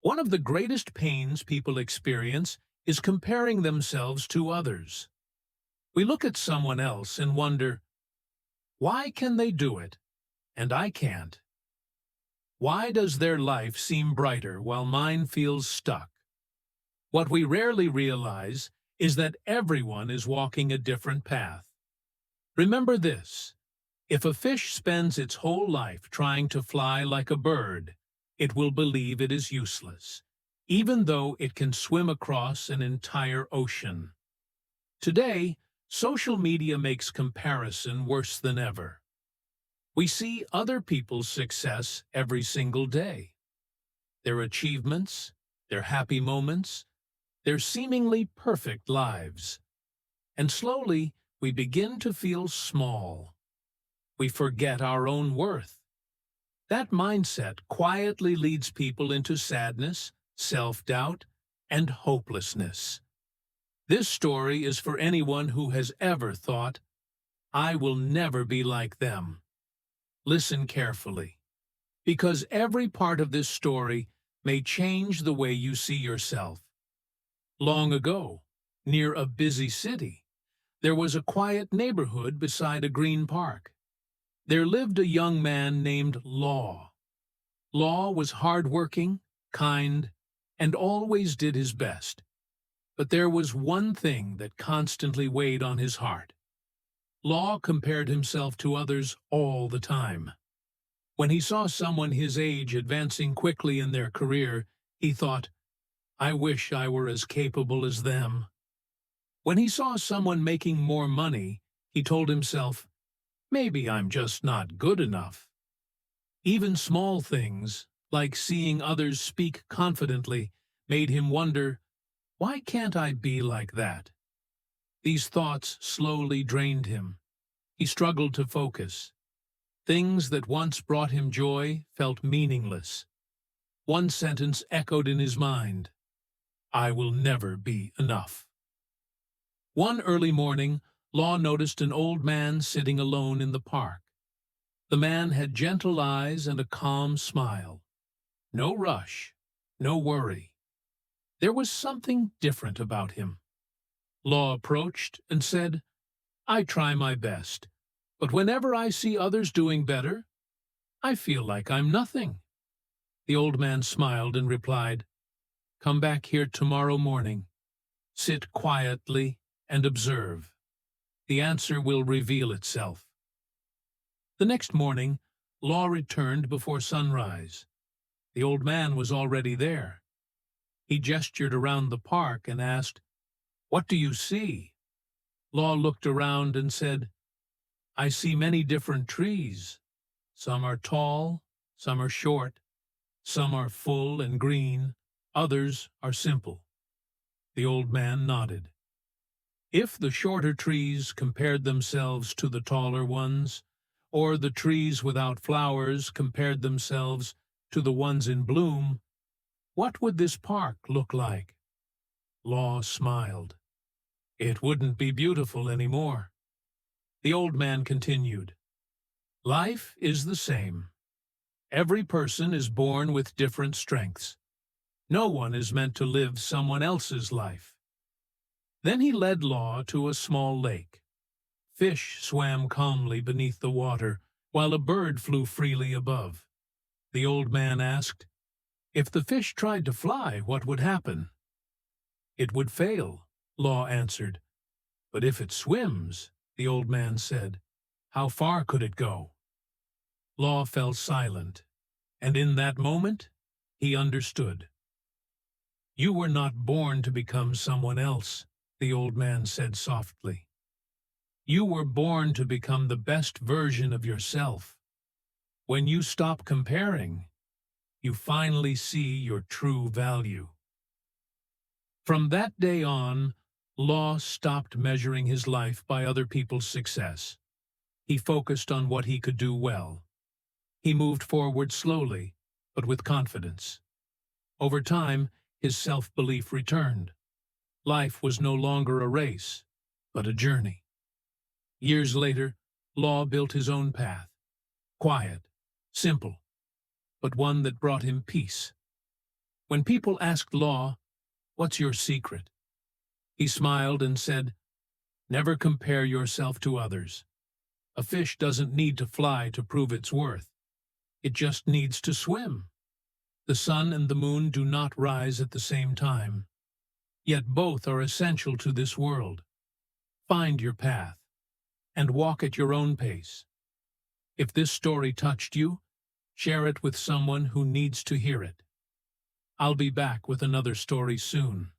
One of the greatest pains people experience is comparing themselves to others. We look at someone else and wonder, why can they do it and I can't? Why does their life seem brighter while mine feels stuck? What we rarely realize is that everyone is walking a different path. Remember this: if a fish spends its whole life trying to fly like a bird, it will believe it is useless, even though it can swim across an entire ocean. Today, social media makes comparison worse than ever. We see other people's success every single day. Their achievements, their happy moments, their seemingly perfect lives. And slowly, we begin to feel small. We forget our own worth. That mindset quietly leads people into sadness, self-doubt, and hopelessness. This story is for anyone who has ever thought, I will never be like them. Listen carefully, because every part of this story may change the way you see yourself. Long ago, near a busy city, there was a quiet neighborhood beside a green park. There lived a young man named Law. Law was hardworking, kind, and always did his best. But there was one thing that constantly weighed on his heart. Law compared himself to others all the time. When he saw someone his age advancing quickly in their career, he thought, I wish I were as capable as them. When he saw someone making more money, he told himself, maybe I'm just not good enough. Even small things, like seeing others speak confidently, made him wonder, why can't I be like that? These thoughts slowly drained him. He struggled to focus. Things that once brought him joy felt meaningless. One sentence echoed in his mind, I will never be enough. One early morning, Law noticed an old man sitting alone in the park. The man had gentle eyes and a calm smile. No rush, no worry. There was something different about him. Law approached and said, I try my best, but whenever I see others doing better, I feel like I'm nothing. The old man smiled and replied, come back here tomorrow morning. Sit quietly and observe. The answer will reveal itself. The next morning, Law returned before sunrise. The old man was already there. He gestured around the park and asked, what do you see? Law looked around and said, I see many different trees. Some are tall, some are short, some are full and green, others are simple. The old man nodded. If the shorter trees compared themselves to the taller ones, or the trees without flowers compared themselves to the ones in bloom, what would this park look like? Law smiled. It wouldn't be beautiful anymore. The old man continued, life is the same. Every person is born with different strengths. No one is meant to live someone else's life. Then he led Law to a small lake. Fish swam calmly beneath the water, while a bird flew freely above. The old man asked, if the fish tried to fly, what would happen? It would fail, Law answered. But if it swims, the old man said, how far could it go? Law fell silent, and in that moment, he understood. You were not born to become someone else, the old man said softly. You were born to become the best version of yourself. When you stop comparing, you finally see your true value. From that day on, Law stopped measuring his life by other people's success. He focused on what he could do well. He moved forward slowly, but with confidence. Over time, his self-belief returned. Life was no longer a race, but a journey. Years later, Law built his own path. Quiet, simple, but one that brought him peace. When people asked Law, "What's your secret?" he smiled and said, "Never compare yourself to others. A fish doesn't need to fly to prove its worth. It just needs to swim. The sun and the moon do not rise at the same time, yet both are essential to this world. Find your path and walk at your own pace. If this story touched you, share it with someone who needs to hear it. I'll be back with another story soon.